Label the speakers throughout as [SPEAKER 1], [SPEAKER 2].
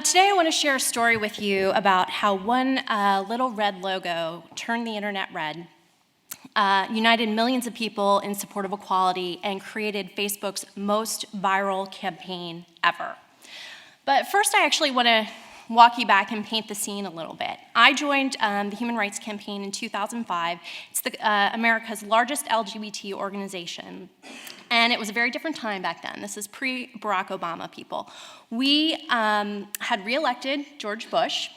[SPEAKER 1] Today I want to share a story with you about how one little red logo turned the internet red, united millions of people in support of equality, and created Facebook's most viral campaign ever. But first I actually want to walk you back and paint the scene a little bit. I joined the Human Rights Campaign in 2005. It's America's largest LGBT organization. And it was a very different time back then. This is pre-Barack Obama, people. We had reelected George Bush.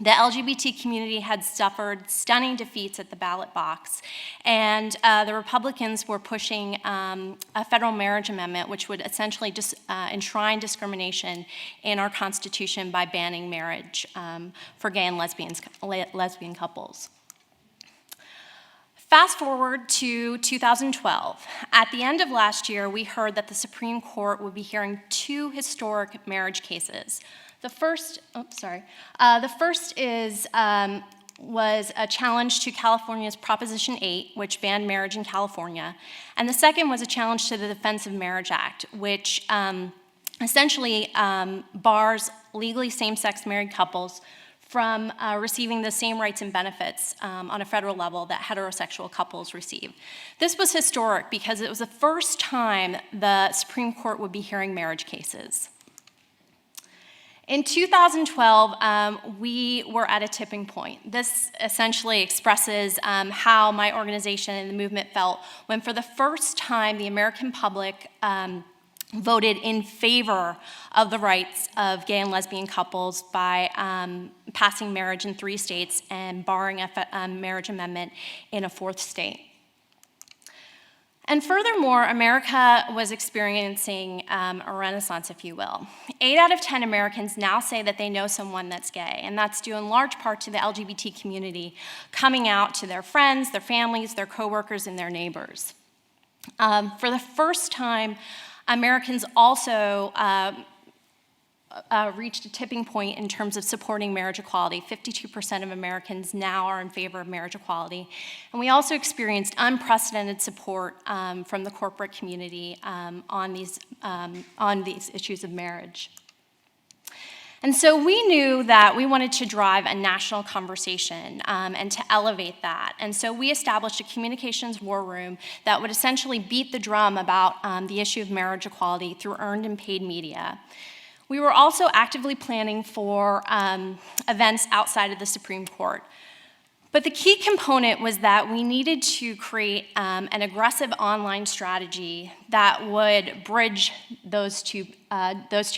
[SPEAKER 1] The LGBT community had suffered stunning defeats at the ballot box. And the Republicans were pushing a federal marriage amendment, which would essentially just enshrine discrimination in our Constitution by banning marriage for gay and lesbian couples. Fast forward to 2012. At the end of last year, we heard that the Supreme Court would be hearing two historic marriage cases. The first was a challenge to California's Proposition 8, which banned marriage in California, and the second was a challenge to the Defense of Marriage Act, which essentially bars legally same-sex married couples from receiving the same rights and benefits on a federal level that heterosexual couples receive. This was historic because it was the first time the Supreme Court would be hearing marriage cases. In 2012, we were at a tipping point. This essentially expresses how my organization and the movement felt when for the first time the American public voted in favor of the rights of gay and lesbian couples by passing marriage in 3 states and barring a marriage amendment in a 4th state. And furthermore, America was experiencing a renaissance, if you will. 8 out of 10 Americans now say that they know someone that's gay, and that's due in large part to the LGBT community coming out to their friends, their families, their coworkers, and their neighbors. For the first time, Americans also reached a tipping point in terms of supporting marriage equality. 52% of Americans now are in favor of marriage equality. And we also experienced unprecedented support from the corporate community on these issues of marriage. And so we knew that we wanted to drive a national conversation and to elevate that. And so we established a communications war room that would essentially beat the drum about the issue of marriage equality through earned and paid media. We were also actively planning for events outside of the Supreme Court. But the key component was that we needed to create an aggressive online strategy that would bridge those two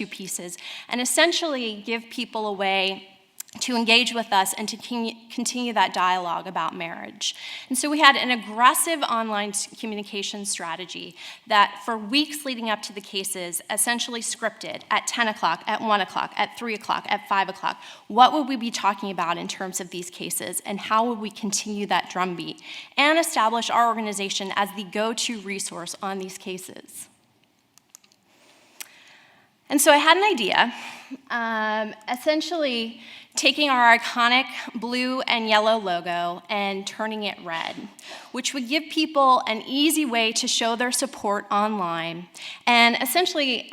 [SPEAKER 1] pieces and essentially give people a way to engage with us and to continue that dialogue about marriage. And so we had an aggressive online communication strategy that for weeks leading up to the cases essentially scripted at 10 o'clock, at 1 o'clock, at 3 o'clock, at 5 o'clock. What would we be talking about in terms of these cases, and how would we continue that drumbeat and establish our organization as the go-to resource on these cases? And so I had an idea, essentially taking our iconic blue and yellow logo and turning it red, which would give people an easy way to show their support online, and essentially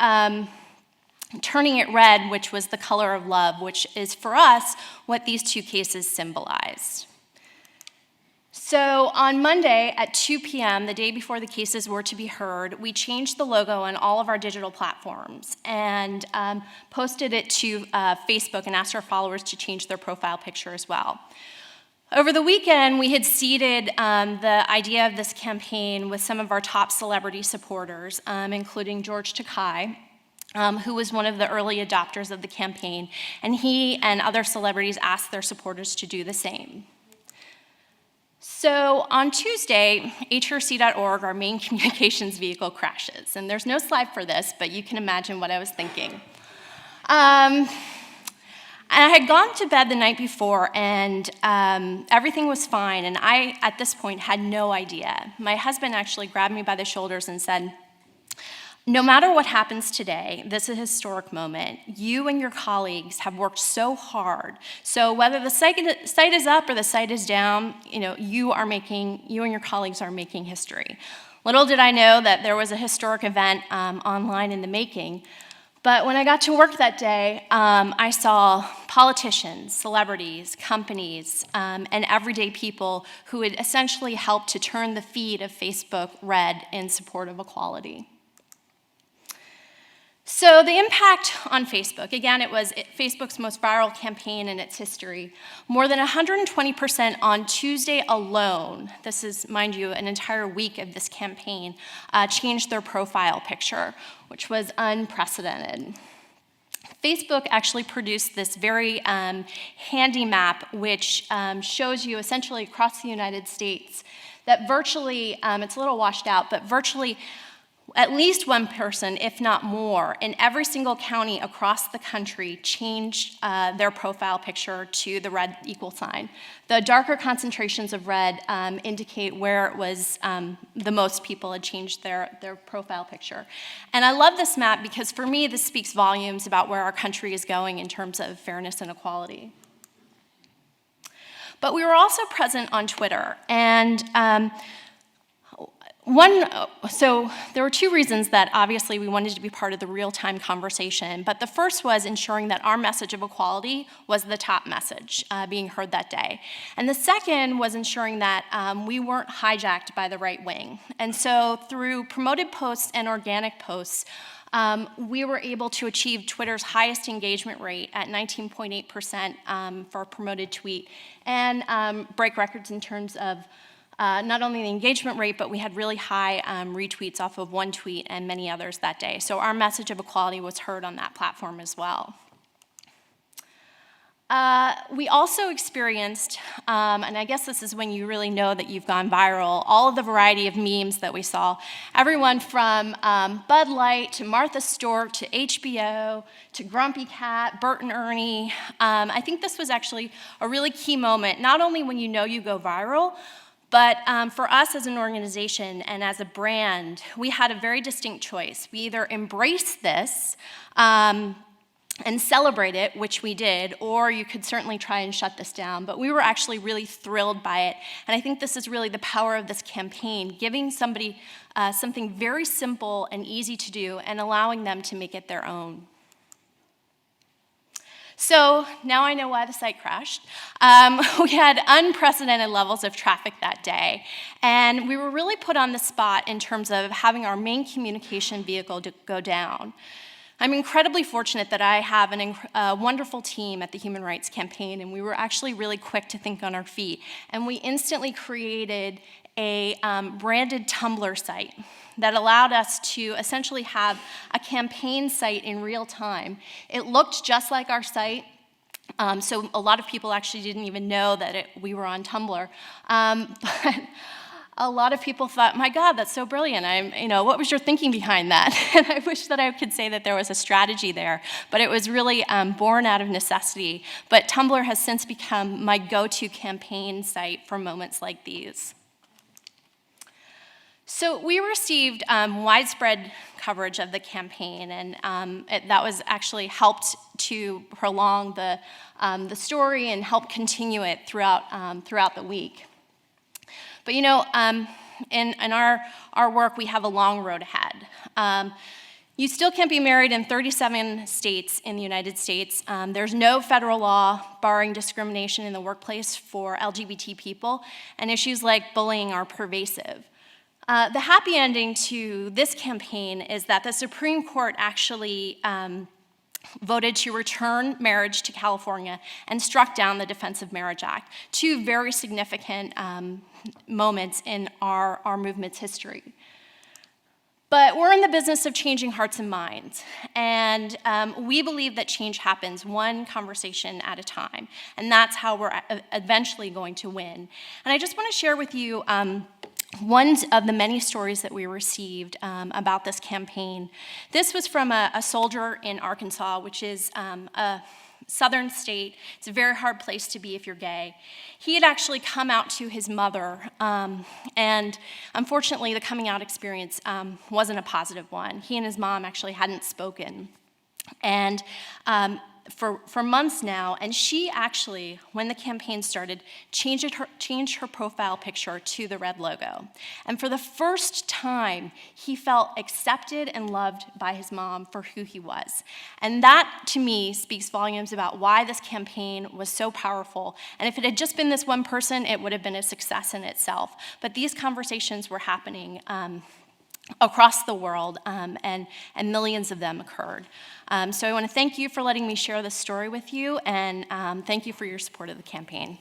[SPEAKER 1] turning it red, which was the color of love, which is for us what these two cases symbolized. So on Monday at 2 p.m., the day before the cases were to be heard, we changed the logo on all of our digital platforms and posted it to Facebook and asked our followers to change their profile picture as well. Over the weekend, we had seeded the idea of this campaign with some of our top celebrity supporters, including George Takei, who was one of the early adopters of the campaign, and he and other celebrities asked their supporters to do the same. So on Tuesday, hrc.org, our main communications vehicle, crashes. And there's no slide for this, but you can imagine what I was thinking. And I had gone to bed the night before, and everything was fine. And I, at this point, had no idea. My husband actually grabbed me by the shoulders and said, "No matter what happens today, this is a historic moment. You and your colleagues have worked so hard. So whether the site is up or the site is down, you and your colleagues are making history." Little did I know that there was a historic event online in the making. But when I got to work that day, I saw politicians, celebrities, companies, and everyday people who had essentially helped to turn the feed of Facebook red in support of equality. So the impact on Facebook, again, it was Facebook's most viral campaign in its history. More than 120% on Tuesday alone, this is, mind you, an entire week of this campaign, changed their profile picture, which was unprecedented. Facebook actually produced this very handy map, which shows you essentially across the United States that virtually, it's a little washed out, but virtually at least one person, if not more, in every single county across the country changed their profile picture to the red equal sign. The darker concentrations of red indicate where it was the most people had changed their profile picture. And I love this map because for me, this speaks volumes about where our country is going in terms of fairness and equality. But we were also present on Twitter, and so there were two reasons that obviously we wanted to be part of the real-time conversation, but the first was ensuring that our message of equality was the top message being heard that day. And the second was ensuring that we weren't hijacked by the right wing. And so through promoted posts and organic posts, we were able to achieve Twitter's highest engagement rate at 19.8% for a promoted tweet and break records in terms of not only the engagement rate, but we had really high retweets off of one tweet and many others that day. So our message of equality was heard on that platform as well. We also experienced, and I guess this is when you really know that you've gone viral, all of the variety of memes that we saw. Everyone from Bud Light to Martha Stewart to HBO to Grumpy Cat, Bert and Ernie. I think this was actually a really key moment, not only when you know you go viral, but for us as an organization and as a brand, we had a very distinct choice. We either embrace this and celebrate it, which we did, or you could certainly try and shut this down. But we were actually really thrilled by it. And I think this is really the power of this campaign, giving somebody something very simple and easy to do and allowing them to make it their own. So now I know why the site crashed. We had unprecedented levels of traffic that day, and we were really put on the spot in terms of having our main communication vehicle to go down. I'm incredibly fortunate that I have a wonderful team at the Human Rights Campaign, and we were actually really quick to think on our feet. And we instantly created a branded Tumblr site that allowed us to essentially have a campaign site in real time. It looked just like our site, so a lot of people actually didn't even know that we were on Tumblr. But a lot of people thought, my God, that's so brilliant. What was your thinking behind that? And I wish that I could say that there was a strategy there, but it was really born out of necessity. But Tumblr has since become my go-to campaign site for moments like these. So we received widespread coverage of the campaign, and that was actually helped to prolong the story and help continue it throughout the week. But in our work, we have a long road ahead. You still can't be married in 37 states in the United States. There's no federal law barring discrimination in the workplace for LGBT people, and issues like bullying are pervasive. The happy ending to this campaign is that the Supreme Court actually voted to return marriage to California and struck down the Defense of Marriage Act, two very significant moments in our movement's history. But we're in the business of changing hearts and minds, and we believe that change happens one conversation at a time, and that's how we're eventually going to win. And I just want to share with you one of the many stories that we received about this campaign. This was from a soldier in Arkansas, which is a southern state. It's a very hard place to be if you're gay. He had actually come out to his mother, and unfortunately the coming out experience wasn't a positive one. He and his mom actually hadn't spoken. And for months now, and she actually, when the campaign started, changed her profile picture to the red logo. And for the first time, he felt accepted and loved by his mom for who he was. And that, to me, speaks volumes about why this campaign was so powerful. And if it had just been this one person, it would have been a success in itself. But these conversations were happening across the world, and millions of them occurred. So I want to thank you for letting me share this story with you, and thank you for your support of the campaign.